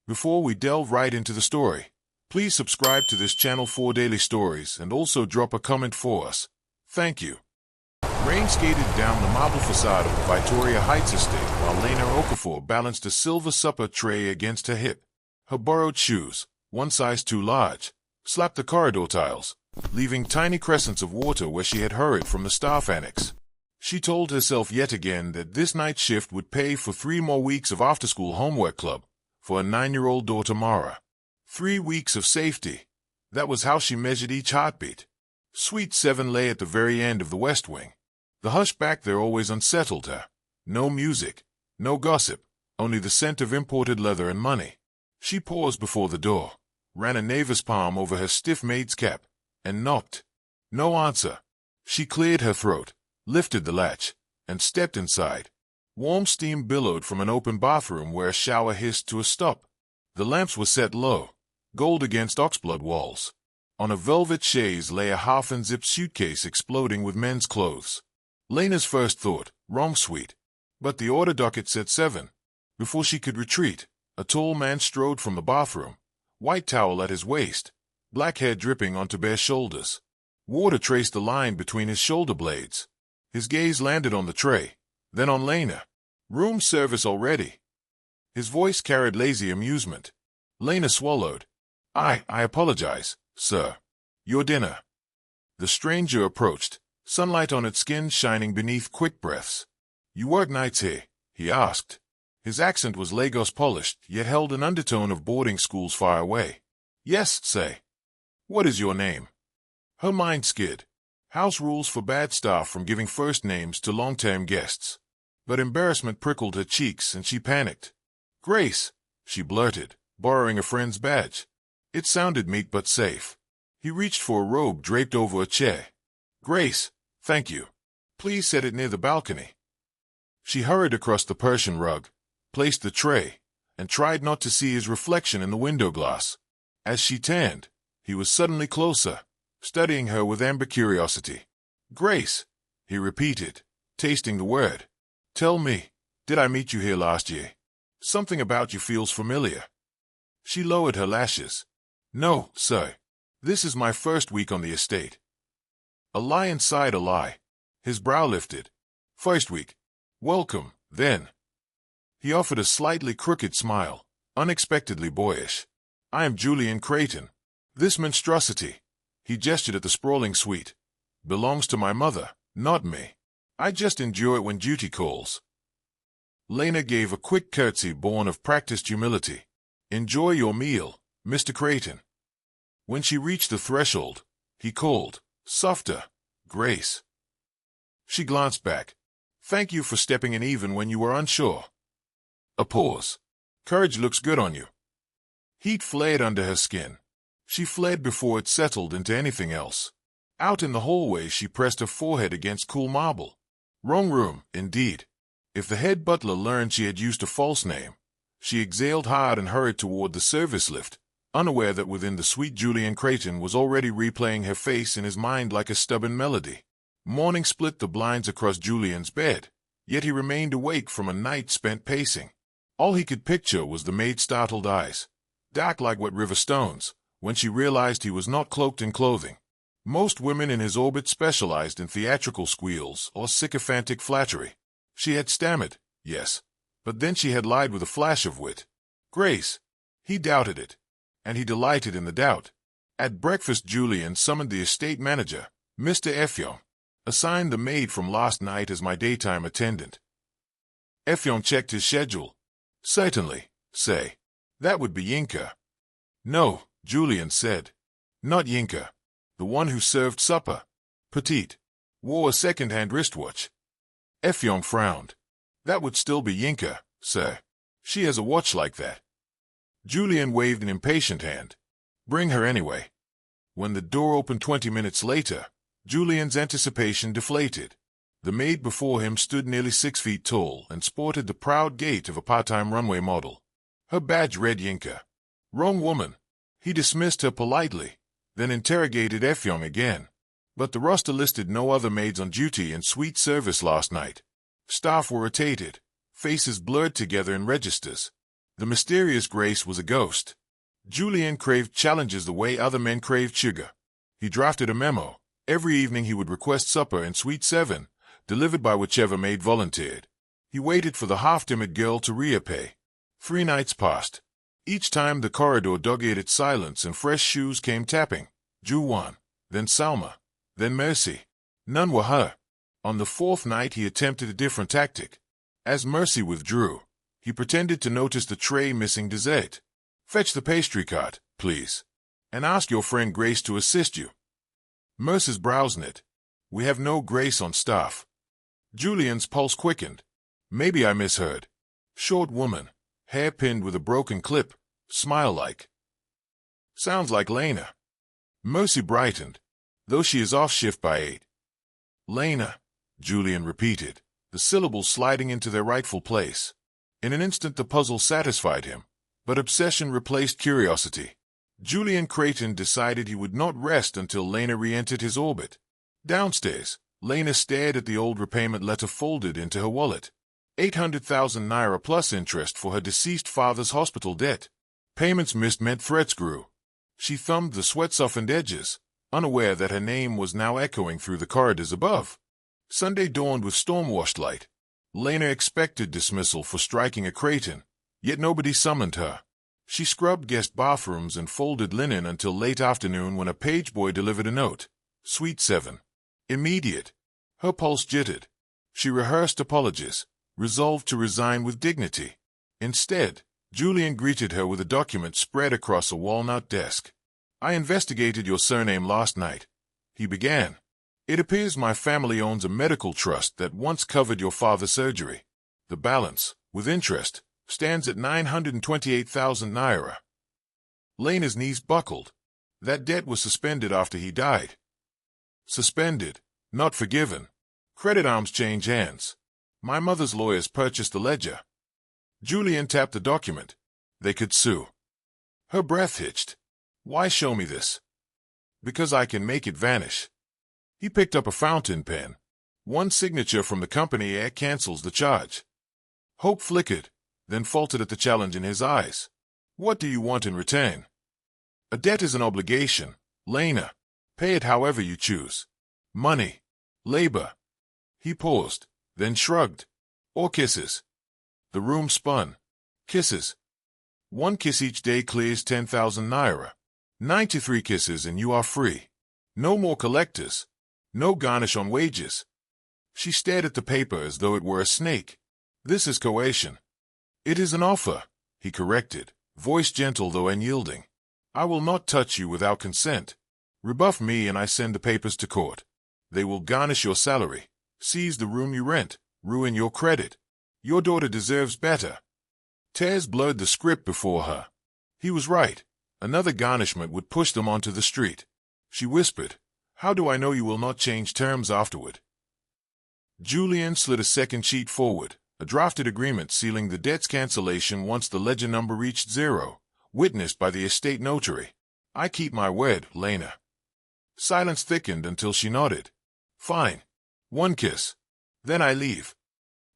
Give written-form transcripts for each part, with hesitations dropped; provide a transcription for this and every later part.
Before we delve right into the story, please subscribe to this channel for daily stories and also drop a comment for us. Thank you. Rain skated down the marble facade of the Victoria Heights estate while Lena Okafor balanced a silver supper tray against her hip. Her borrowed shoes, one size too large, slapped the corridor tiles, leaving tiny crescents of water where she had hurried from the staff annex. She told herself yet again that this night shift would pay for 3 more weeks of after-school homework club for her 9-year-old daughter Mara. 3 weeks of safety. That was how she measured each heartbeat. Suite 7 lay at the very end of the West Wing. The hush back there always unsettled her. No music, no gossip, only the scent of imported leather and money. She paused before the door, ran a nervous palm over her stiff maid's cap, and knocked. No answer. She cleared her throat, lifted the latch, and stepped inside. Warm steam billowed from an open bathroom where a shower hissed to a stop. The lamps were set low, gold against oxblood walls. On a velvet chaise lay a half-unzipped suitcase exploding with men's clothes. Lena's first thought, wrong suite. But the order docket said 7. Before she could retreat, a tall man strode from the bathroom, white towel at his waist, black hair dripping onto bare shoulders. Water traced the line between his shoulder blades. His gaze landed on the tray, then on Lena. Room service already. His voice carried lazy amusement. Lena swallowed. I apologize, sir. Your dinner. The stranger approached, sunlight on its skin shining beneath quick breaths. You work nights here? He asked. His accent was Lagos polished, yet held an undertone of boarding schools far away. Yes, say. What is your name? Her mind skid. House rules forbade staff from giving first names to long-term guests. But embarrassment prickled her cheeks and she panicked. Grace, she blurted, borrowing a friend's badge. It sounded meek but safe. He reached for a robe draped over a chair. Grace, thank you. Please set it near the balcony. She hurried across the Persian rug, placed the tray, and tried not to see his reflection in the window glass. As she turned, he was suddenly closer, studying her with amber curiosity. Grace, he repeated, tasting the word. Tell me, did I meet you here last year? Something about you feels familiar. She lowered her lashes. No, sir. This is my first week on the estate. A lie inside a lie. His brow lifted. First week. Welcome, then. He offered a slightly crooked smile, unexpectedly boyish. I am Julian Crayton. This monstrosity, he gestured at the sprawling suite, belongs to my mother, not me. I just endure it when duty calls. Lena gave a quick curtsy born of practiced humility. Enjoy your meal, Mr. Crayton. When she reached the threshold, he called, softer, Grace. She glanced back. Thank you for stepping in even when you were unsure. A pause. Courage looks good on you. Heat flared under her skin. She fled before it settled into anything else. Out in the hallway she pressed her forehead against cool marble. Wrong room, indeed. If the head butler learned she had used a false name, she exhaled hard and hurried toward the service lift, unaware that within the suite Julian Crayton was already replaying her face in his mind like a stubborn melody. Morning split the blinds across Julian's bed, yet he remained awake from a night spent pacing. All he could picture was the maid's startled eyes, dark like wet river stones, when she realized he was not cloaked in clothing. Most women in his orbit specialized in theatrical squeals or sycophantic flattery. She had stammered, yes, but then she had lied with a flash of wit. Grace. He doubted it, and he delighted in the doubt. At breakfast Julian summoned the estate manager, Mr. Effiong, assigned the maid from last night as my daytime attendant. Effiong checked his schedule. Certainly, say. That would be Yinka. No, Julian said. Not Yinka. The one who served supper. Petite. Wore a second-hand wristwatch. Effiong frowned. That would still be Yinka, sir. She has a watch like that. Julian waved an impatient hand. Bring her anyway. When the door opened 20 minutes later, Julian's anticipation deflated. The maid before him stood nearly 6 feet tall and sported the proud gait of a part-time runway model. Her badge read Yinka. Wrong woman. He dismissed her politely, then interrogated Effiong again. But the roster listed no other maids on duty in suite service last night. Staff were rotated, faces blurred together in registers. The mysterious Grace was a ghost. Julian craved challenges the way other men craved sugar. He drafted a memo. Every evening he would request supper in Suite 7, delivered by whichever maid volunteered. He waited for the half-timid girl to reappear. 3 nights passed. Each time the corridor dug-eared its silence and fresh shoes came tapping. Juwan, then Salma, then Mercy. None were her. On the 4th night he attempted a different tactic. As Mercy withdrew, he pretended to notice the tray missing dessert. "Fetch the pastry cart, please, and ask your friend Grace to assist you." Mercy's brows knit. "We have no Grace on staff." Julian's pulse quickened. Maybe I misheard. Short woman, hair pinned with a broken clip, smile-like. Sounds like Lena. Mercy brightened, though she is off shift by 8. Lena, Julian repeated, the syllables sliding into their rightful place. In an instant the puzzle satisfied him, but obsession replaced curiosity. Julian Crayton decided he would not rest until Lena re-entered his orbit. Downstairs, Lena stared at the old repayment letter folded into her wallet. 800,000 naira plus interest for her deceased father's hospital debt. Payments missed meant threats grew. She thumbed the sweat-softened edges, unaware that her name was now echoing through the corridors above. Sunday dawned with storm-washed light. Lena expected dismissal for striking a Crayton, yet nobody summoned her. She scrubbed guest bathrooms and folded linen until late afternoon when a page boy delivered a note. Suite 7. Immediate. Her pulse jittered. She rehearsed apologies, resolved to resign with dignity. Instead, Julian greeted her with a document spread across a walnut desk. "I investigated your surname last night," he began. "It appears my family owns a medical trust that once covered your father's surgery. The balance, with interest, stands at 928,000 naira. Lena's knees buckled. That debt was suspended after he died. Suspended, not forgiven. Credit arms change hands. My mother's lawyers purchased the ledger. Julian tapped the document. They could sue. Her breath hitched. Why show me this? Because I can make it vanish. He picked up a fountain pen. One signature from the company air cancels the charge. Hope flickered, then faltered at the challenge in his eyes. What do you want in return? A debt is an obligation, Lena. Pay it however you choose. Money. Labor. He paused, then shrugged. Or kisses. The room spun. Kisses. 1 kiss each day clears 10,000 naira. 93 kisses and you are free. No more collectors. No garnish on wages. She stared at the paper as though it were a snake. This is coercion. It is an offer, he corrected, voice gentle though unyielding. I will not touch you without consent. Rebuff me and I send the papers to court. They will garnish your salary, seize the room you rent, ruin your credit. Your daughter deserves better. Tez blurred the script before her. He was right. Another garnishment would push them onto the street. She whispered, How do I know you will not change terms afterward? Julian slid a second sheet forward, a drafted agreement sealing the debt's cancellation once the ledger number reached 0, witnessed by the estate notary. I keep my word, Lena. Silence thickened until she nodded. Fine. 1 kiss. Then I leave.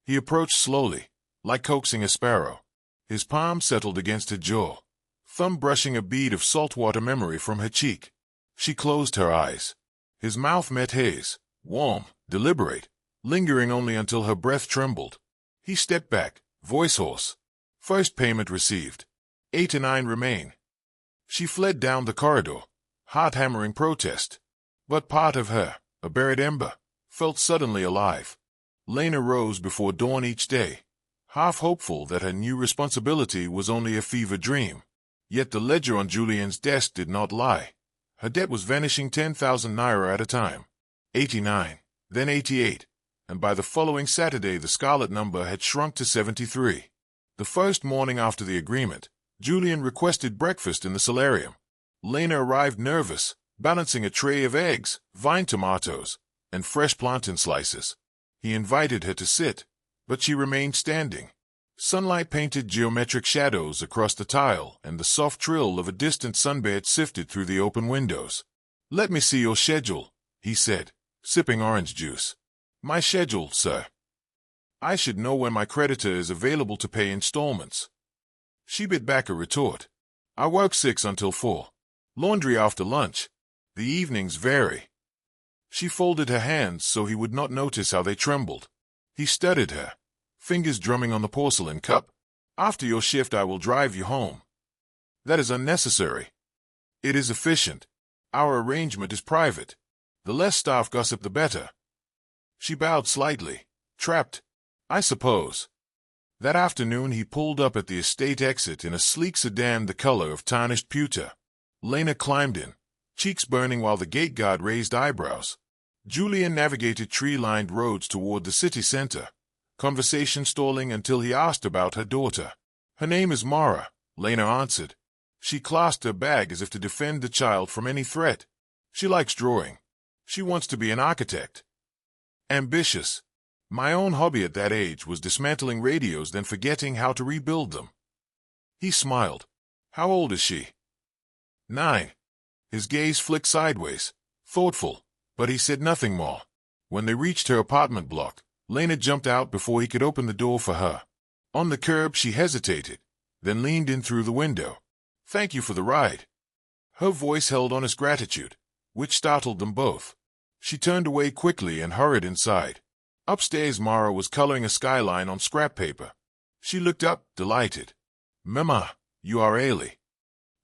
He approached slowly, like coaxing a sparrow. His palm settled against her jaw, thumb brushing a bead of saltwater memory from her cheek. She closed her eyes. His mouth met his, warm, deliberate, lingering only until her breath trembled. He stepped back, voice hoarse. First payment received. 8 and 9 remain. She fled down the corridor, heart-hammering protest. But part of her, a buried ember, felt suddenly alive. Lena rose before dawn each day, half hopeful that her new responsibility was only a fever dream. Yet the ledger on Julian's desk did not lie. Her debt was vanishing 10,000 naira at a time. 89, then 88, and by the following Saturday the scarlet number had shrunk to 73. The first morning after the agreement, Julian requested breakfast in the solarium. Lena arrived nervous, balancing a tray of eggs, vine tomatoes, and fresh plantain slices. He invited her to sit, but she remained standing. Sunlight painted geometric shadows across the tile, and the soft trill of a distant sunbed sifted through the open windows. Let me see your schedule, he said, sipping orange juice. My schedule, sir. I should know when my creditor is available to pay installments. She bit back a retort. I work 6 until 4. Laundry after lunch. The evenings vary. She folded her hands so he would not notice how they trembled. He studied her, fingers drumming on the porcelain cup. After your shift I will drive you home. That is unnecessary. It is efficient. Our arrangement is private. The less staff gossip the better. She bowed slightly. Trapped, I suppose. That afternoon he pulled up at the estate exit in a sleek sedan the color of tarnished pewter. Lena climbed in, cheeks burning while the gate guard raised eyebrows. Julian navigated tree-lined roads toward the city center, conversation stalling until he asked about her daughter. Her name is Mara, Lena answered. She clasped her bag as if to defend the child from any threat. She likes drawing. She wants to be an architect. Ambitious. My own hobby at that age was dismantling radios then forgetting how to rebuild them. He smiled. How old is she? 9. His gaze flicked sideways, thoughtful, but he said nothing more. When they reached her apartment block, Lena jumped out before he could open the door for her. On the curb she hesitated, then leaned in through the window. Thank you for the ride. Her voice held honest gratitude, which startled them both. She turned away quickly and hurried inside. Upstairs Mara was coloring a skyline on scrap paper. She looked up, delighted. Mama, you are early.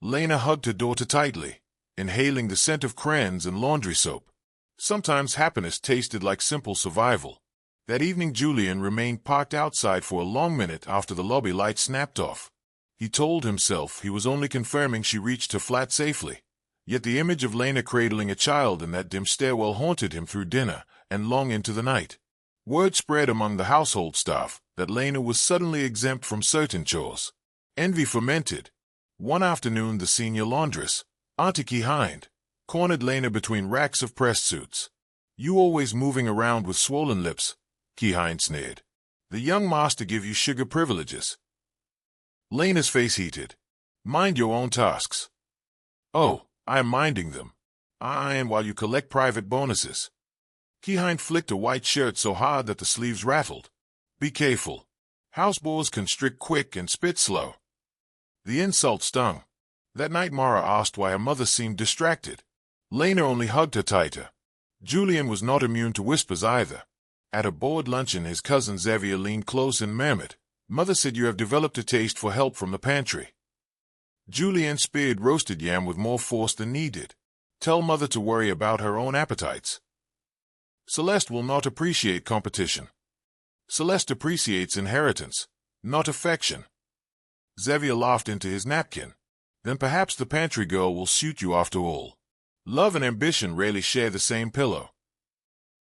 Lena hugged her daughter tightly, inhaling the scent of crayons and laundry soap. Sometimes happiness tasted like simple survival. That evening Julian remained parked outside for a long minute after the lobby light snapped off. He told himself he was only confirming she reached her flat safely. Yet the image of Lena cradling a child in that dim stairwell haunted him through dinner and long into the night. Word spread among the household staff that Lena was suddenly exempt from certain chores. Envy fermented. One afternoon the senior laundress, Auntie Hind, cornered Lena between racks of pressed suits. You always moving around with swollen lips, Hind sneered. The young master give you sugar privileges. Lena's face heated. Mind your own tasks. Oh, I am minding them. I am while you collect private bonuses. Hind flicked a white shirt so hard that the sleeves rattled. Be careful. Houseboys constrict quick and spit slow. The insult stung. That night Mara asked why her mother seemed distracted. Lena only hugged her tighter. Julian was not immune to whispers either. At a board luncheon his cousin Xavier leaned close and murmured, Mother said you have developed a taste for help from the pantry. Julian speared roasted yam with more force than needed. Tell Mother to worry about her own appetites. Celeste will not appreciate competition. Celeste appreciates inheritance, not affection. Xavier laughed into his napkin. Then perhaps the pantry girl will suit you after all. Love and ambition rarely share the same pillow.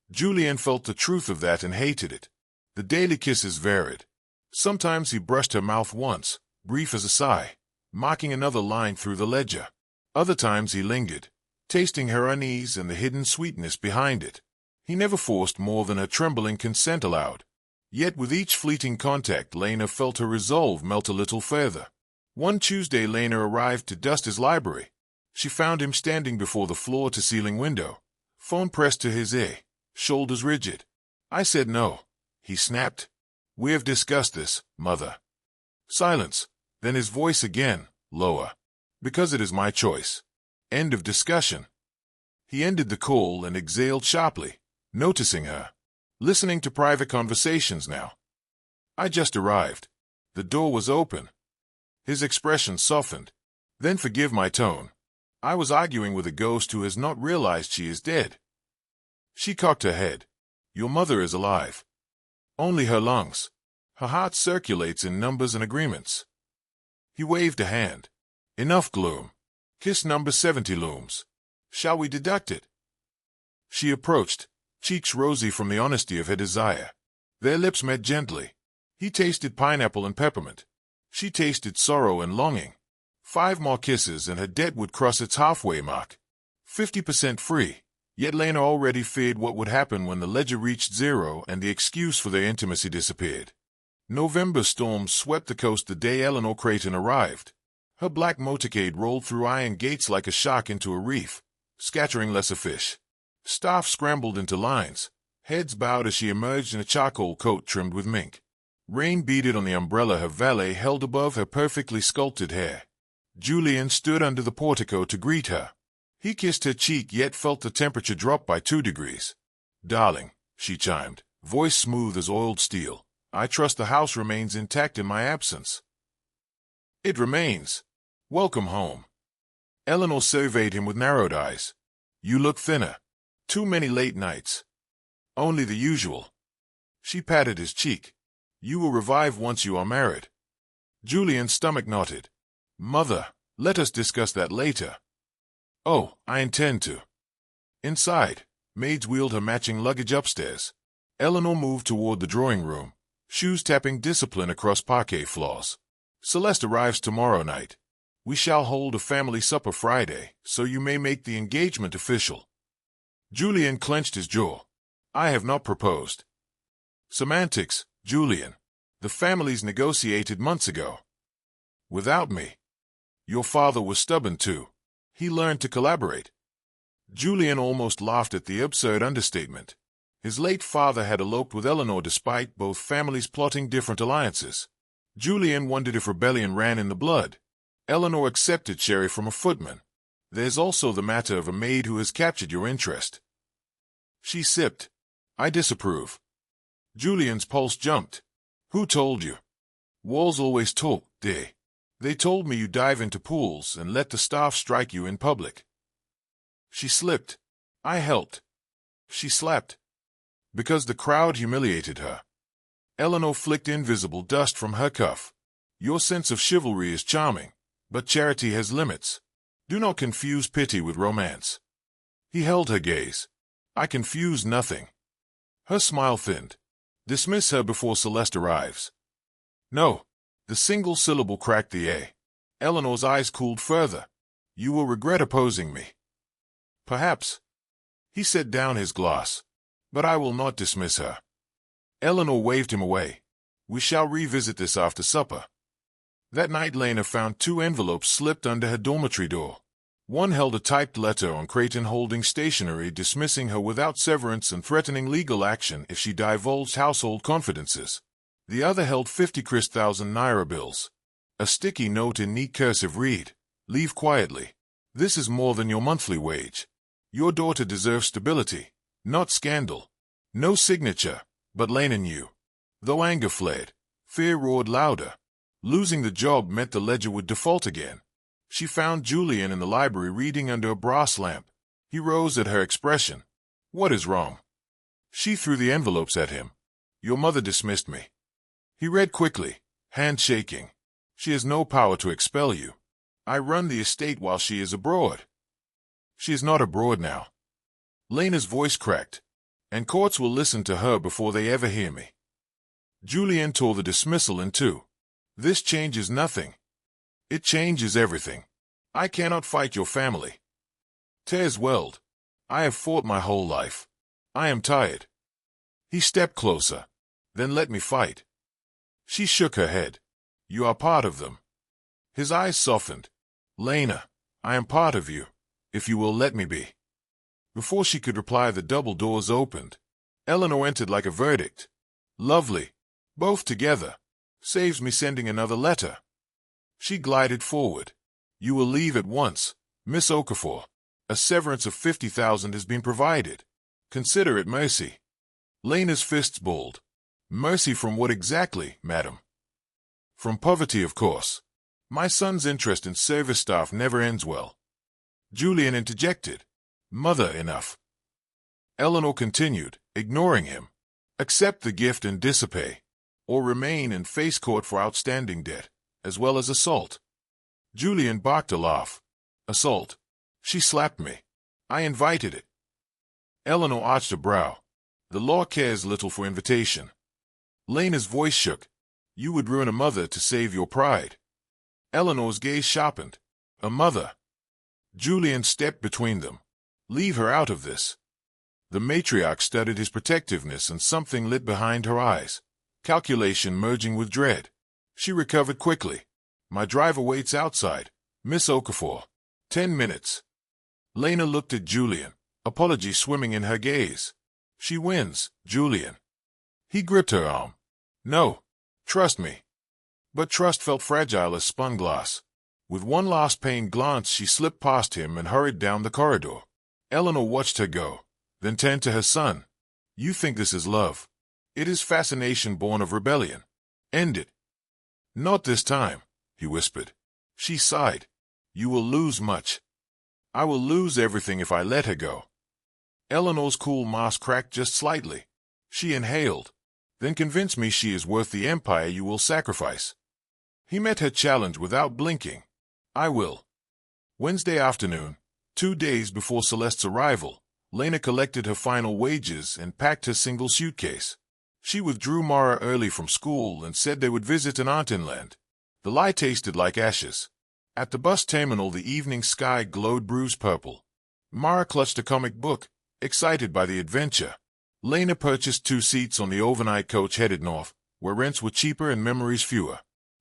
Julian felt the truth of that and hated it. The daily kisses varied. Sometimes he brushed her mouth once, brief as a sigh, marking another line through the ledger. Other times he lingered, tasting her unease and the hidden sweetness behind it. He never forced more than her trembling consent allowed. Yet with each fleeting contact Lena felt her resolve melt a little further. One Tuesday Lena arrived to dust his library. She found him standing before the floor-to-ceiling window, phone pressed to his ear, shoulders rigid. I said no, he snapped. We have discussed this, Mother. Silence, then his voice again, lower. Because it is my choice. End of discussion. He ended the call and exhaled sharply, noticing her. Listening to private conversations now. I just arrived. The door was open. His expression softened. Then forgive my tone. I was arguing with a ghost who has not realized she is dead. She cocked her head. Your mother is alive. Only her lungs. Her heart circulates in numbers and agreements. He waved a hand. Enough gloom. Kiss number 70 looms. Shall we deduct it? She approached, cheeks rosy from the honesty of her desire. Their lips met gently. He tasted pineapple and peppermint. She tasted sorrow and longing. 5 more kisses and her debt would cross its halfway mark. 50% free. Yet Lena already feared what would happen when the ledger reached 0 and the excuse for their intimacy disappeared. November storms swept the coast the day Eleanor Crayton arrived. Her black motorcade rolled through iron gates like a shark into a reef, scattering lesser fish. Staff scrambled into lines, heads bowed as she emerged in a charcoal coat trimmed with mink. Rain beaded on the umbrella her valet held above her perfectly sculpted hair. Julian stood under the portico to greet her. He kissed her cheek yet felt the temperature drop by 2 degrees. "Darling," she chimed, voice smooth as oiled steel, "I trust the house remains intact in my absence." "It remains. Welcome home." Eleanor surveyed him with narrowed eyes. "You look thinner. Too many late nights." "Only the usual." She patted his cheek. "You will revive once you are married." Julian's stomach knotted. "Mother, let us discuss that later." "Oh, I intend to." Inside, maids wheeled her matching luggage upstairs. Eleanor moved toward the drawing room, shoes tapping discipline across parquet floors. "Celeste arrives tomorrow night. We shall hold a family supper Friday, so you may make the engagement official." Julian clenched his jaw. "I have not proposed." "Semantics, Julian. The families negotiated months ago. Without me. Your father was stubborn too. He learned to collaborate." Julian almost laughed at the absurd understatement. His late father had eloped with Eleanor despite both families plotting different alliances. Julian wondered if rebellion ran in the blood. Eleanor accepted sherry from a footman. "There's also the matter of a maid who has captured your interest." She sipped. "I disapprove." Julian's pulse jumped. "Who told you?" "Walls always talk, dear. They told me you dive into pools and let the staff strike you in public." She slipped. "I helped." She slapped. "Because the crowd humiliated her." Eleanor flicked invisible dust from her cuff. "Your sense of chivalry is charming, but charity has limits. Do not confuse pity with romance." He held her gaze. "I confuse nothing." Her smile thinned. "Dismiss her before Celeste arrives." "No." The single syllable cracked the air. Eleanor's eyes cooled further. "You will regret opposing me." "Perhaps." He set down his glass. "But I will not dismiss her." Eleanor waved him away. "We shall revisit this after supper." That night Lena found 2 envelopes slipped under her dormitory door. One held a typed letter on Crayton holding stationery dismissing her without severance and threatening legal action if she divulged household confidences. The other held 50,000 naira bills. A sticky note in neat cursive read, "Leave quietly. This is more than your monthly wage. Your daughter deserves stability, not scandal." No signature, but Lena knew. Though anger fled, fear roared louder. Losing the job meant the ledger would default again. She found Julian in the library reading under a brass lamp. He rose at her expression. "What is wrong?" She threw the envelopes at him. "Your mother dismissed me." He read quickly, hand shaking. "She has no power to expel you. I run the estate while she is abroad." "She is not abroad now." Lena's voice cracked. "And courts will listen to her before they ever hear me." Julian tore the dismissal in 2. "This changes nothing." "It changes everything. I cannot fight your family." Tears welled. "I have fought my whole life. I am tired." He stepped closer. "Then let me fight." She shook her head. "You are part of them." His eyes softened. "Lena, I am part of you, if you will let me be." Before she could reply, the double doors opened. Eleanor entered like a verdict. "Lovely. Both together. Saves me sending another letter." She glided forward. "You will leave at once, Miss Okafor. A severance of 50,000 has been provided. Consider it mercy." Lena's fists balled. "Mercy from what exactly, madam?" "From poverty, of course. My son's interest in service staff never ends well." Julian interjected. "Mother, enough." Eleanor continued, ignoring him. "Accept the gift and dissipate, or remain and face court for outstanding debt, as well as assault." Julian barked a laugh. "Assault? She slapped me. I invited it." Eleanor arched a brow. "The law cares little for invitation." Lena's voice shook. "You would ruin a mother to save your pride." Eleanor's gaze sharpened. "A mother?" Julian stepped between them. "Leave her out of this." The matriarch studied his protectiveness and something lit behind her eyes. Calculation merging with dread. She recovered quickly. "My driver waits outside, Miss Okafor. 10 minutes." Lena looked at Julian, apology swimming in her gaze. "She wins, Julian." He gripped her arm. "No. Trust me. But trust felt fragile as spun glass. With one last pained glance, she slipped past him and hurried down the corridor. Eleanor watched her go, then turned to her son. You think this is love? It is fascination born of rebellion. End it. Not this time, he whispered. She sighed. You will lose much. I will lose everything if I let her go. Eleanor's cool mask cracked just slightly. She inhaled. Then convince me she is worth the empire you will sacrifice. He met her challenge without blinking. I will. Wednesday afternoon, 2 days before Celeste's arrival, Lena collected her final wages and packed her single suitcase. She withdrew Mara early from school and said they would visit an aunt inland. The lie tasted like ashes. At the bus terminal, the evening sky glowed bruised purple. Mara clutched a comic book, excited by the adventure. Lena purchased 2 seats on the overnight coach headed north, where rents were cheaper and memories fewer.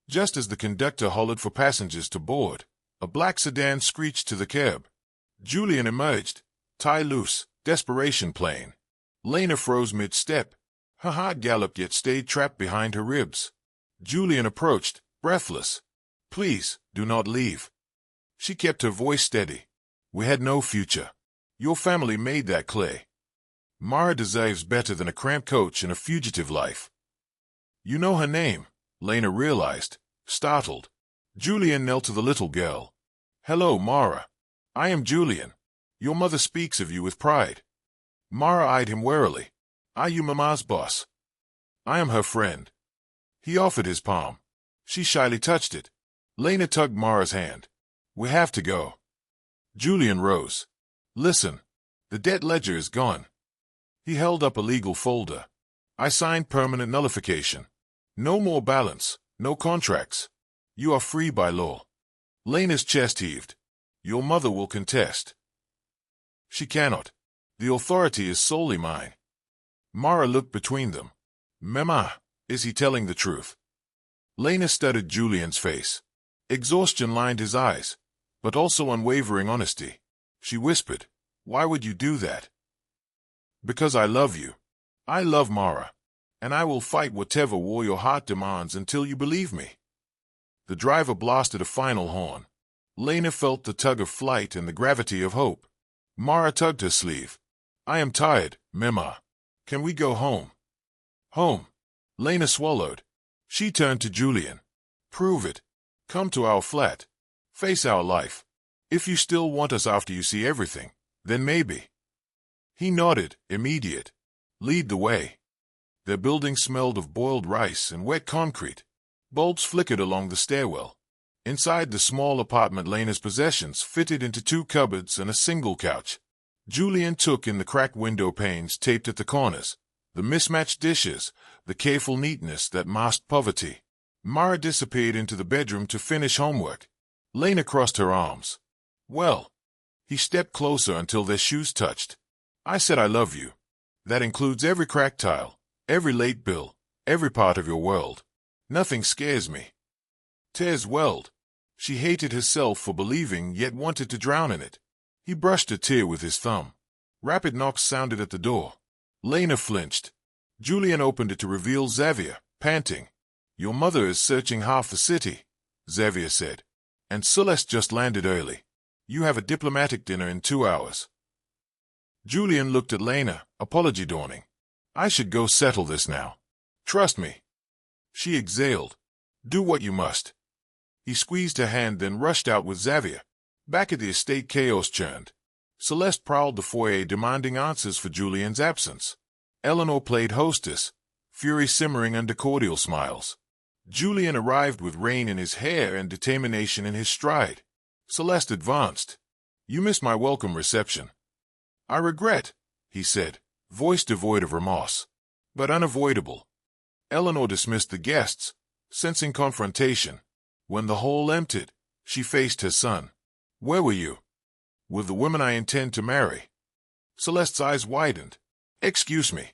Just as the conductor hollered for passengers to board, a black sedan screeched to the curb. Julian emerged, tie loose, desperation plain. Lena froze mid-step. Her heart galloped yet stayed trapped behind her ribs. Julian approached, breathless. Please, do not leave. She kept her voice steady. We had no future. Your family made that clear. Mara deserves better than a cramped coach and a fugitive life. You know her name, Lena realized, startled. Julian knelt to the little girl. Hello, Mara. I am Julian. Your mother speaks of you with pride. Mara eyed him warily. Are you Mama's boss? I am her friend. He offered his palm. She shyly touched it. Lena tugged Mara's hand. We have to go. Julian rose. Listen, the debt ledger is gone. He held up a legal folder. I signed permanent nullification. No more balance, no contracts. You are free by law. Lena's chest heaved. Your mother will contest. She cannot. The authority is solely mine. Mara looked between them. Mama, is he telling the truth? Lena studied Julian's face. Exhaustion lined his eyes, but also unwavering honesty. She whispered, Why would you do that? Because I love you. I love Mara, and I will fight whatever war your heart demands until you believe me. The driver blasted a final horn. Lena felt the tug of flight and the gravity of hope. Mara tugged her sleeve. I am tired, Mema. Can we go home? Home. Lena swallowed. She turned to Julian. Prove it. Come to our flat. Face our life. If you still want us after you see everything, then maybe. He nodded, immediate. Lead the way. Their building smelled of boiled rice and wet concrete. Bulbs flickered along the stairwell. Inside the small apartment, Lena's possessions fitted into 2 cupboards and a single couch. Julian took in the cracked window panes taped at the corners, the mismatched dishes, the careful neatness that masked poverty. Mara disappeared into the bedroom to finish homework. Lena crossed her arms. Well. He stepped closer until their shoes touched. I said I love you. That includes every cracked tile, every late bill, every part of your world. Nothing scares me. Tears welled. She hated herself for believing, yet wanted to drown in it. He brushed a tear with his thumb. Rapid knocks sounded at the door. Lena flinched. Julian opened it to reveal Xavier, panting. Your mother is searching half the city, Xavier said. And Celeste just landed early. You have a diplomatic dinner in 2 hours. Julian looked at Lena, apology dawning. I should go settle this now. Trust me. She exhaled. Do what you must. He squeezed her hand, then rushed out with Xavier. Back at the estate, chaos churned. Celeste prowled the foyer demanding answers for Julian's absence. Eleanor played hostess, fury simmering under cordial smiles. Julian arrived with rain in his hair and determination in his stride. Celeste advanced. You missed my welcome reception. I regret, he said, voice devoid of remorse, but unavoidable. Eleanor dismissed the guests, sensing confrontation. When the hall emptied, she faced her son. Where were you? With the woman I intend to marry. Celeste's eyes widened. Excuse me.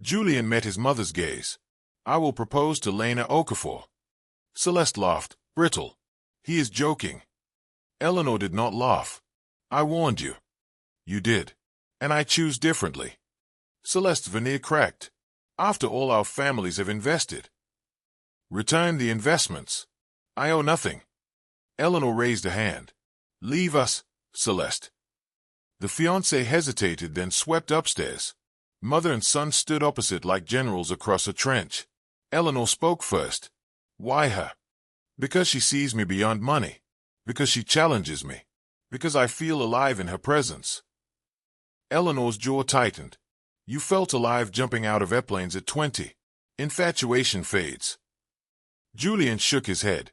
Julian met his mother's gaze. I will propose to Lena Okafor. Celeste laughed, brittle. He is joking. Eleanor did not laugh. I warned you. You did. And I choose differently. Celeste's veneer cracked. After all our families have invested. Return the investments. I owe nothing. Eleanor raised a hand. Leave us, Celeste. The fiancé hesitated, then swept upstairs. Mother and son stood opposite like generals across a trench. Eleanor spoke first. Why her? Because she sees me beyond money. Because she challenges me. Because I feel alive in her presence. Eleanor's jaw tightened. You felt alive jumping out of airplanes at 20. Infatuation fades. Julian shook his head.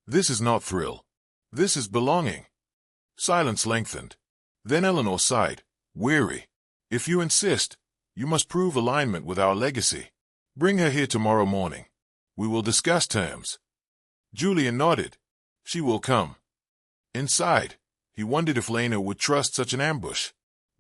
This is not thrill. This is belonging. Silence lengthened. Then Eleanor sighed, weary. If you insist, you must prove alignment with our legacy. Bring her here tomorrow morning. We will discuss terms. Julian nodded. She will come. Inside, he wondered if Lena would trust such an ambush.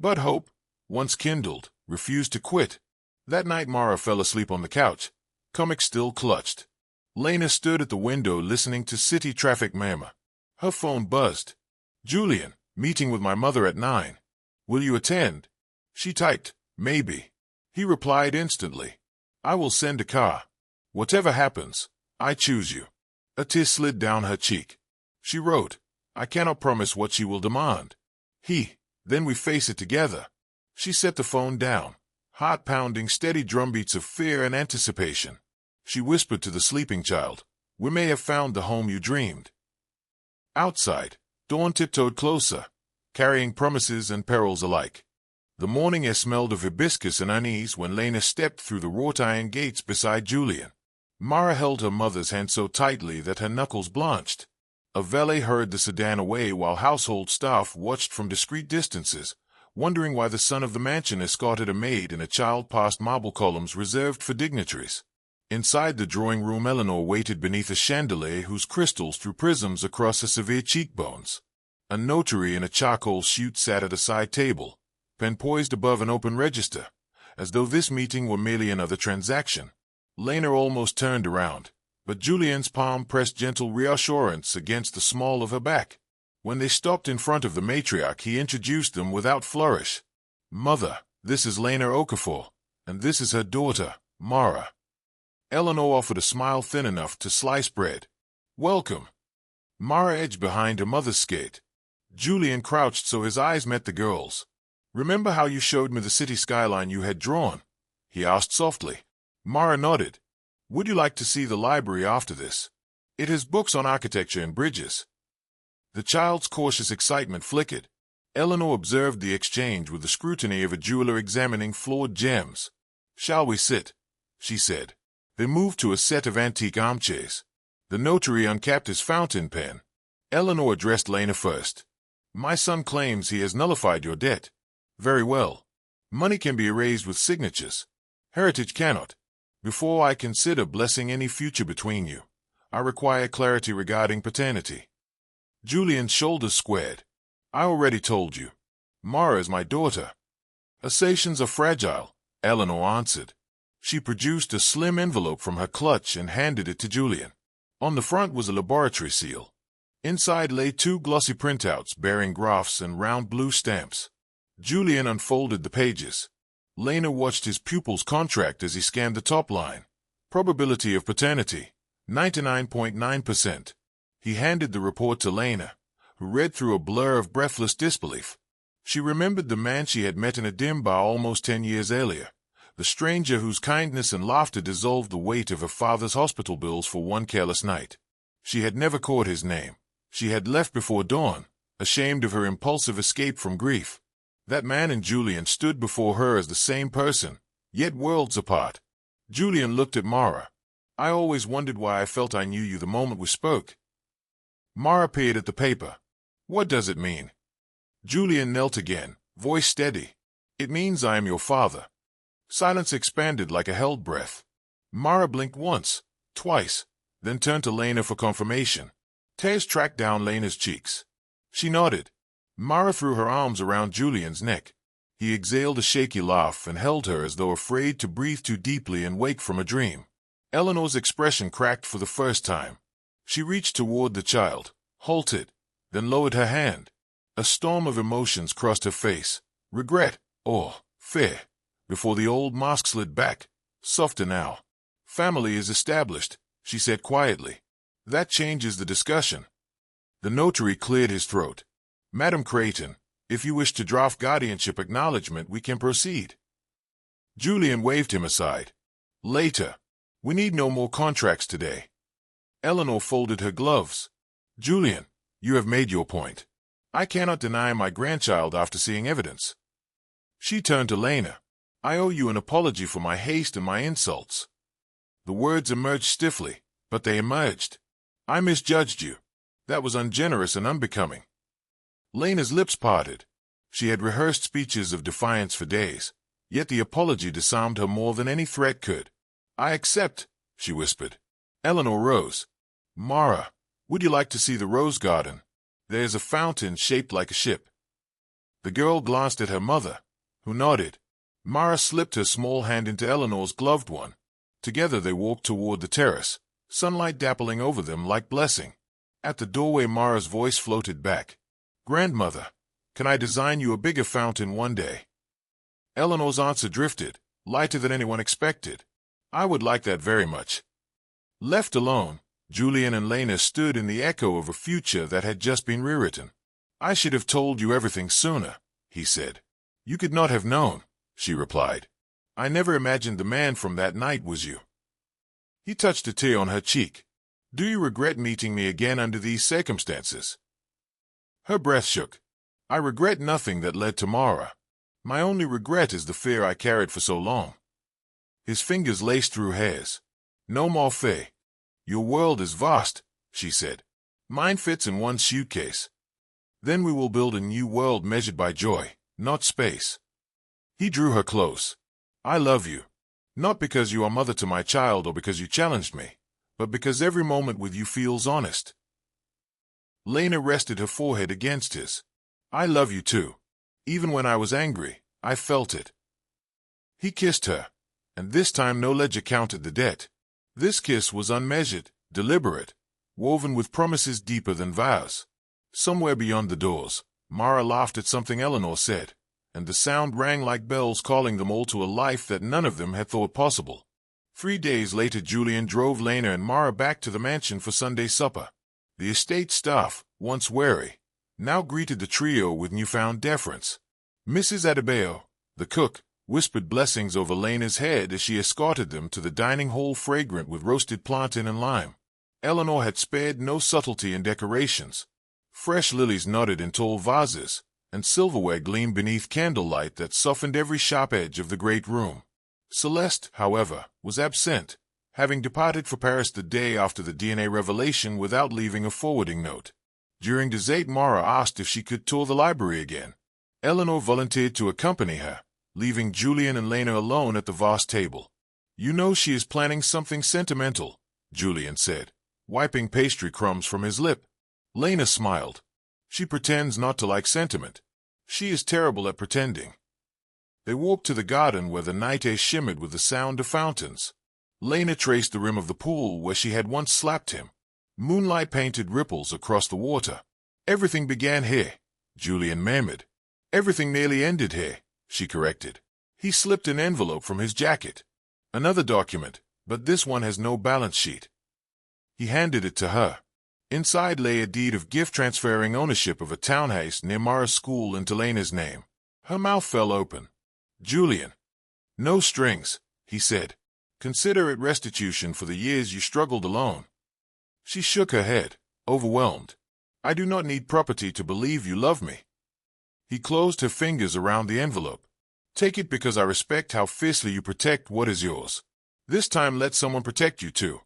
But hope, once kindled, refused to quit. That night Mara fell asleep on the couch. Comic still clutched. Lena stood at the window listening to city traffic murmur. Her phone buzzed. Julian, meeting with my mother at 9. Will you attend? She typed, maybe. He replied instantly. I will send a car. Whatever happens, I choose you. A tear slid down her cheek. She wrote, I cannot promise what she will demand. Then we face it together. She set the phone down, heart-pounding steady drumbeats of fear and anticipation. She whispered to the sleeping child, we may have found the home you dreamed. Outside, dawn tiptoed closer, carrying promises and perils alike. The morning air smelled of hibiscus and unease when Lena stepped through the wrought iron gates beside Julian. Mara held her mother's hand so tightly that her knuckles blanched. A valet hurried the sedan away while household staff watched from discreet distances, wondering why the son of the mansion escorted a maid and a child past marble columns reserved for dignitaries. Inside the drawing room Eleanor waited beneath a chandelier whose crystals threw prisms across her severe cheekbones. A notary in a charcoal suit sat at a side table, pen poised above an open register, as though this meeting were merely another transaction. Lena almost turned around, but Julian's palm pressed gentle reassurance against the small of her back. When they stopped in front of the matriarch, he introduced them without flourish. Mother, this is Lena Okafor, and this is her daughter, Mara. Eleanor offered a smile thin enough to slice bread. Welcome. Mara edged behind her mother's skate. Julian crouched so his eyes met the girl's. Remember how you showed me the city skyline you had drawn? He asked softly. Mara nodded. Would you like to see the library after this? It has books on architecture and bridges. The child's cautious excitement flickered. Eleanor observed the exchange with the scrutiny of a jeweler examining flawed gems. Shall we sit? She said. They moved to a set of antique armchairs. The notary uncapped his fountain pen. Eleanor addressed Lena first. My son claims he has nullified your debt. Very well. Money can be erased with signatures. Heritage cannot. Before I consider blessing any future between you, I require clarity regarding paternity. Julian's shoulders squared. I already told you. Mara is my daughter. Assations are fragile, Eleanor answered. She produced a slim envelope from her clutch and handed it to Julian. On the front was a laboratory seal. Inside lay 2 glossy printouts bearing graphs and round blue stamps. Julian unfolded the pages. Lena watched his pupils contract as he scanned the top line. Probability of paternity, 99.9%. He handed the report to Lena, who read through a blur of breathless disbelief. She remembered the man she had met in a dim bar almost 10 years earlier, the stranger whose kindness and laughter dissolved the weight of her father's hospital bills for one careless night. She had never caught his name. She had left before dawn, ashamed of her impulsive escape from grief. That man and Julian stood before her as the same person, yet worlds apart. Julian looked at Mara. I always wondered why I felt I knew you the moment we spoke. Mara peered at the paper. What does it mean? Julian knelt again, voice steady. It means I am your father. Silence expanded like a held breath. Mara blinked once, twice, then turned to Lena for confirmation. Tears tracked down Lena's cheeks. She nodded. Mara threw her arms around Julian's neck. He exhaled a shaky laugh and held her as though afraid to breathe too deeply and wake from a dream. Eleanor's expression cracked for the first time. She reached toward the child, halted, then lowered her hand. A storm of emotions crossed her face, regret, awe, fear, before the old mask slid back, softer now. Family is established, she said quietly. That changes the discussion. The notary cleared his throat. Madam Crayton, if you wish to draft guardianship acknowledgement, we can proceed. Julian waved him aside. Later. We need no more contracts today. Eleanor folded her gloves. Julian, you have made your point. I cannot deny my grandchild after seeing evidence. She turned to Lena. I owe you an apology for my haste and my insults. The words emerged stiffly, but they emerged. I misjudged you. That was ungenerous and unbecoming. Lena's lips parted. She had rehearsed speeches of defiance for days, yet the apology disarmed her more than any threat could. I accept, she whispered. Eleanor rose. Mara, would you like to see the rose garden? There's a fountain shaped like a ship. The girl glanced at her mother, who nodded. Mara slipped her small hand into Eleanor's gloved one. Together they walked toward the terrace, sunlight dappling over them like blessing. At the doorway Mara's voice floated back. Grandmother, can I design you a bigger fountain one day? Eleanor's answer drifted, lighter than anyone expected. I would like that very much. Left alone, Julian and Lena stood in the echo of a future that had just been rewritten. I should have told you everything sooner, he said. You could not have known, she replied. I never imagined the man from that night was you. He touched a tear on her cheek. Do you regret meeting me again under these circumstances? Her breath shook. I regret nothing that led to Mara. My only regret is the fear I carried for so long. His fingers laced through hers. No more Faye. Your world is vast, she said. Mine fits in one suitcase. Then we will build a new world measured by joy, not space. He drew her close. I love you. Not because you are mother to my child or because you challenged me, but because every moment with you feels honest. Lena rested her forehead against his. I love you too. Even when I was angry, I felt it. He kissed her, and this time no ledger counted the debt. This kiss was unmeasured, deliberate, woven with promises deeper than vows. Somewhere beyond the doors, Mara laughed at something Eleanor said, and the sound rang like bells calling them all to a life that none of them had thought possible. 3 days later Julian drove Lena and Mara back to the mansion for Sunday supper. The estate staff, once wary, now greeted the trio with newfound deference. Mrs. Adebayo, the cook, whispered blessings over Lena's head as she escorted them to the dining hall fragrant with roasted plantain and lime. Eleanor had spared no subtlety in decorations. Fresh lilies nodded in tall vases, and silverware gleamed beneath candlelight that softened every sharp edge of the great room. Celeste, however, was absent, having departed for Paris the day after the DNA revelation without leaving a forwarding note. During Deceit, Mara asked if she could tour the library again. Eleanor volunteered to accompany her, leaving Julian and Lena alone at the vast table. You know she is planning something sentimental, Julian said, wiping pastry crumbs from his lip. Lena smiled. She pretends not to like sentiment. She is terrible at pretending. They walked to the garden where the night air shimmered with the sound of fountains. Lena traced the rim of the pool where she had once slapped him. Moonlight painted ripples across the water. Everything began here, Julian murmured. Everything nearly ended here, she corrected. He slipped an envelope from his jacket. Another document, but this one has no balance sheet. He handed it to her. Inside lay a deed of gift transferring ownership of a townhouse near Mara's school into Lena's name. Her mouth fell open. Julian. No strings, he said. Consider it restitution for the years you struggled alone. She shook her head, overwhelmed. I do not need property to believe you love me. He closed her fingers around the envelope. Take it because I respect how fiercely you protect what is yours. This time let someone protect you too.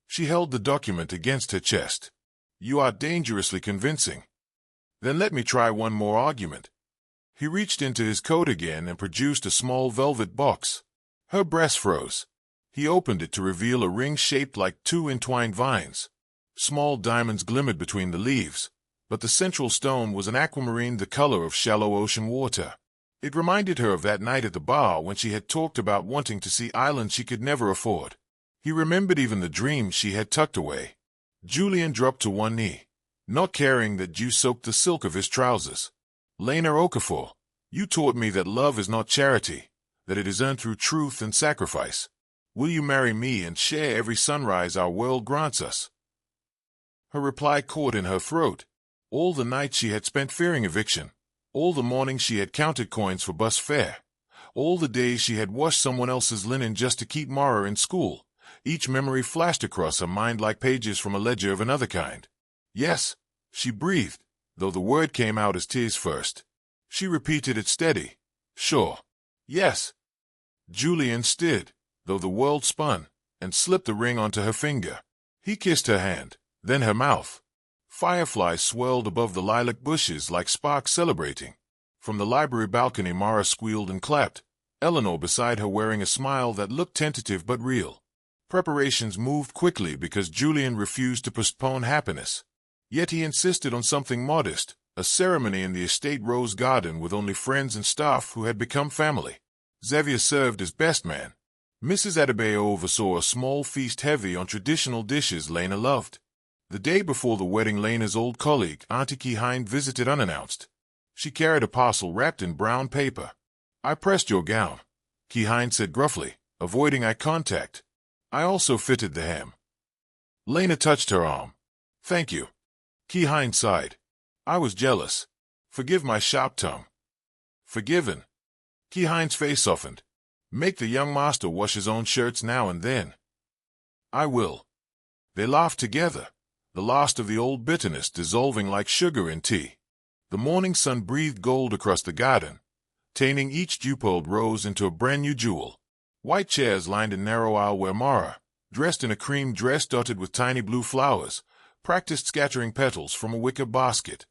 She held the document against her chest. You are dangerously convincing. Then let me try one more argument. He reached into his coat again and produced a small velvet box. Her breast froze. He opened it to reveal a ring shaped like 2 entwined vines. Small diamonds glimmered between the leaves, but the central stone was an aquamarine the color of shallow ocean water. It reminded her of that night at the bar when she had talked about wanting to see islands she could never afford. He remembered even the dreams she had tucked away. Julian dropped to one knee, not caring that dew soaked the silk of his trousers. Lena Okafor, you taught me that love is not charity, that it is earned through truth and sacrifice. Will you marry me and share every sunrise our world grants us? Her reply caught in her throat. All the nights she had spent fearing eviction, all the mornings she had counted coins for bus fare, all the days she had washed someone else's linen just to keep Mara in school, each memory flashed across her mind like pages from a ledger of another kind. Yes, she breathed, though the word came out as tears first. She repeated it steady. Sure. Yes. Julian stirred, though the world spun, and slipped the ring onto her finger. He kissed her hand, then her mouth. Fireflies swirled above the lilac bushes like sparks celebrating. From the library balcony Mara squealed and clapped, Eleanor beside her wearing a smile that looked tentative but real. Preparations moved quickly because Julian refused to postpone happiness. Yet he insisted on something modest, a ceremony in the estate rose garden with only friends and staff who had become family. Xavier served as best man. Mrs. Adebayo oversaw a small feast heavy on traditional dishes Lena loved. The day before the wedding, Lena's old colleague, Auntie Keyhind, visited unannounced. She carried a parcel wrapped in brown paper. I pressed your gown, Keyhind said gruffly, avoiding eye contact. I also fitted the hem. Lena touched her arm. Thank you. Keyhind sighed. I was jealous. Forgive my sharp tongue. Forgiven. Keyhind's face softened. Make the young master wash his own shirts now and then. I will. They laughed together, the last of the old bitterness dissolving like sugar in tea. The morning sun breathed gold across the garden, tainting each dew-pearled rose into a brand-new jewel. White chairs lined a narrow aisle where Mara, dressed in a cream dress dotted with tiny blue flowers, practiced scattering petals from a wicker basket.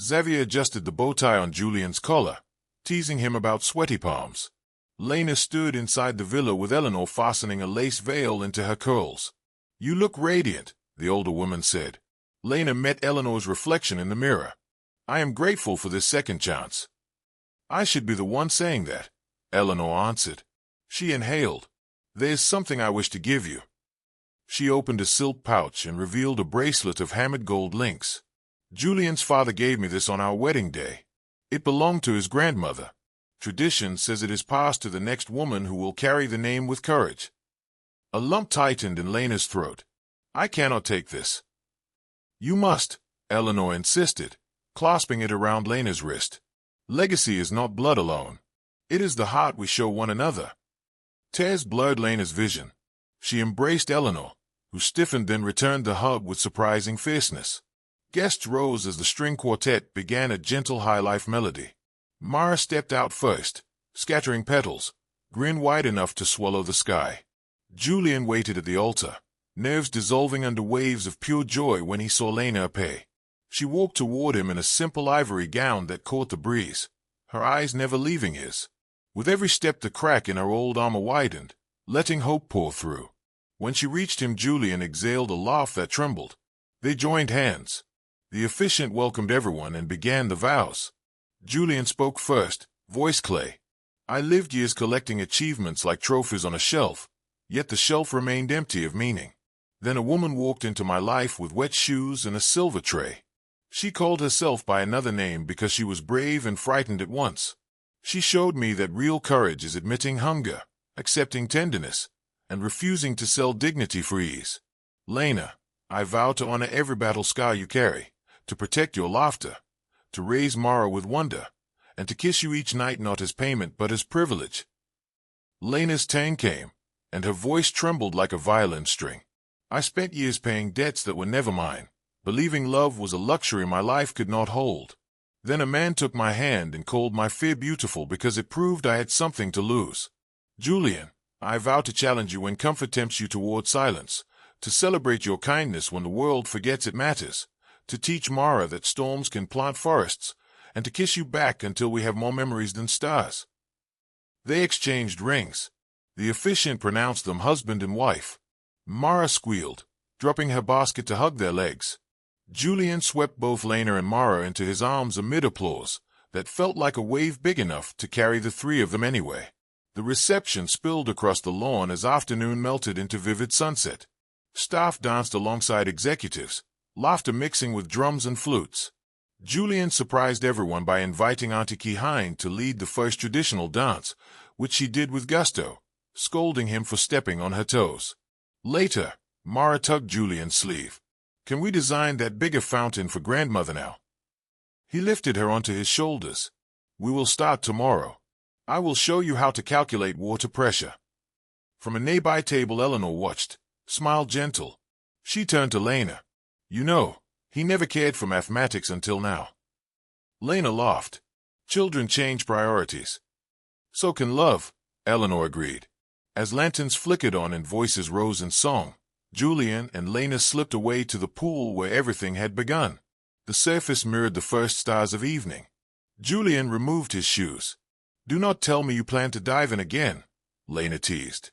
Xavier adjusted the bow tie on Julian's collar, teasing him about sweaty palms. Lena stood inside the villa with Eleanor fastening a lace veil into her curls. You look radiant, the older woman said. Lena met Eleanor's reflection in the mirror. I am grateful for this second chance. I should be the one saying that, Eleanor answered. She inhaled. There's something I wish to give you. She opened a silk pouch and revealed a bracelet of hammered gold links. Julian's father gave me this on our wedding day. It belonged to his grandmother. Tradition says it is passed to the next woman who will carry the name with courage. A lump tightened in Lena's throat. I cannot take this. You must, Eleanor insisted, clasping it around Lena's wrist. Legacy is not blood alone. It is the heart we show one another. Tears blurred Lena's vision. She embraced Eleanor, who stiffened then returned the hug with surprising fierceness. Guests rose as the string quartet began a gentle high-life melody. Mara stepped out first, scattering petals, grin wide enough to swallow the sky. Julian waited at the altar, nerves dissolving under waves of pure joy when he saw Lena appear. She walked toward him in a simple ivory gown that caught the breeze, her eyes never leaving his. With every step the crack in her old armor widened, letting hope pour through. When she reached him, Julian exhaled a laugh that trembled. They joined hands. The officiant welcomed everyone and began the vows. Julian spoke first, voice clay. I lived years collecting achievements like trophies on a shelf, yet the shelf remained empty of meaning. Then a woman walked into my life with wet shoes and a silver tray. She called herself by another name because she was brave and frightened at once. She showed me that real courage is admitting hunger, accepting tenderness, and refusing to sell dignity for ease. Lena, I vow to honor every battle scar you carry, to protect your laughter, to raise Mara with wonder, and to kiss you each night not as payment but as privilege. Lena's tang came, and her voice trembled like a violin string. I spent years paying debts that were never mine, believing love was a luxury my life could not hold. Then a man took my hand and called my fear beautiful because it proved I had something to lose. Julian, I vow to challenge you when comfort tempts you toward silence, to celebrate your kindness when the world forgets it matters, to teach Mara that storms can plant forests, and to kiss you back until we have more memories than stars. They exchanged rings. The officiant pronounced them husband and wife. Mara squealed, dropping her basket to hug their legs. Julian swept both Lena and Mara into his arms amid applause that felt like a wave big enough to carry the three of them anyway. The reception spilled across the lawn as afternoon melted into vivid sunset. Staff danced alongside executives, laughter mixing with drums and flutes. Julian surprised everyone by inviting Auntie Keyhind to lead the first traditional dance, which she did with gusto, scolding him for stepping on her toes. Later, Mara tugged Julian's sleeve. "Can we design that bigger fountain for grandmother now?" He lifted her onto his shoulders. "We will start tomorrow. I will show you how to calculate water pressure." From a nearby table Eleanor watched, smiled gentle. She turned to Lena. "You know, he never cared for mathematics until now." Lena laughed. "Children change priorities." "So can love," Eleanor agreed. As lanterns flickered on and voices rose in song, Julian and Lena slipped away to the pool where everything had begun. The surface mirrored the first stars of evening. Julian removed his shoes. "Do not tell me you plan to dive in again," Lena teased.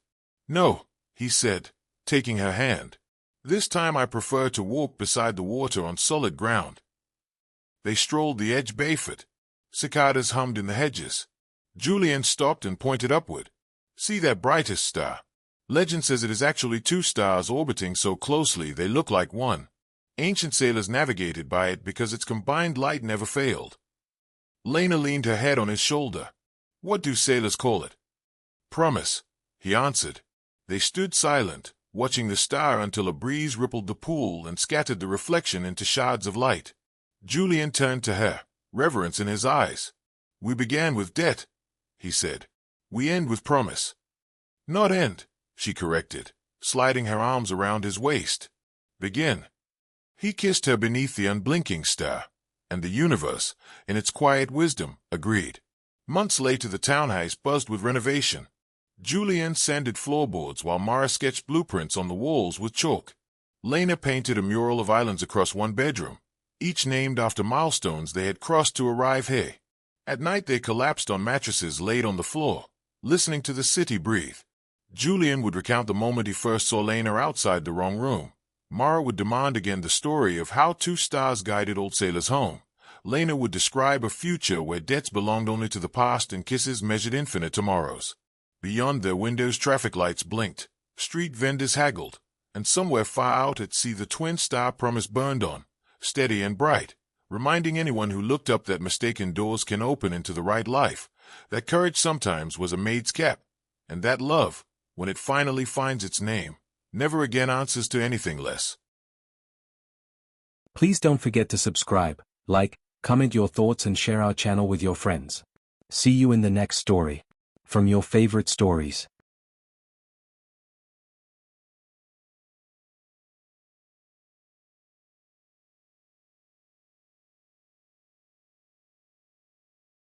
"No," he said, taking her hand. "This time I prefer to walk beside the water on solid ground." They strolled the edge barefoot. Cicadas hummed in the hedges. Julian stopped and pointed upward. "See that brightest star? Legend says it is actually two stars orbiting so closely they look like one. Ancient sailors navigated by it because its combined light never failed." Lena leaned her head on his shoulder. "What do sailors call it?" "Promise," he answered. They stood silent, watching the star until a breeze rippled the pool and scattered the reflection into shards of light. Julian turned to her, reverence in his eyes. "We began with debt," he said. "We end with promise." "Not end," she corrected, sliding her arms around his waist. "Begin." He kissed her beneath the unblinking star, and the universe, in its quiet wisdom, agreed. Months later the townhouse buzzed with renovation. Julian sanded floorboards while Mara sketched blueprints on the walls with chalk. Lena painted a mural of islands across one bedroom, each named after milestones they had crossed to arrive here. At night they collapsed on mattresses laid on the floor, listening to the city breathe. Julian would recount the moment he first saw Lena outside the wrong room. Mara would demand again the story of how two stars guided old sailors home. Lena would describe a future where debts belonged only to the past and kisses measured infinite tomorrows. Beyond their windows traffic lights blinked, street vendors haggled, and somewhere far out at sea the twin star promise burned on, steady and bright, reminding anyone who looked up that mistaken doors can open into the right life, that courage sometimes was a maid's cap, and that love, when it finally finds its name, never again answers to anything less. Please don't forget to subscribe, like, comment your thoughts and share our channel with your friends. See you in the next story. From your favorite stories.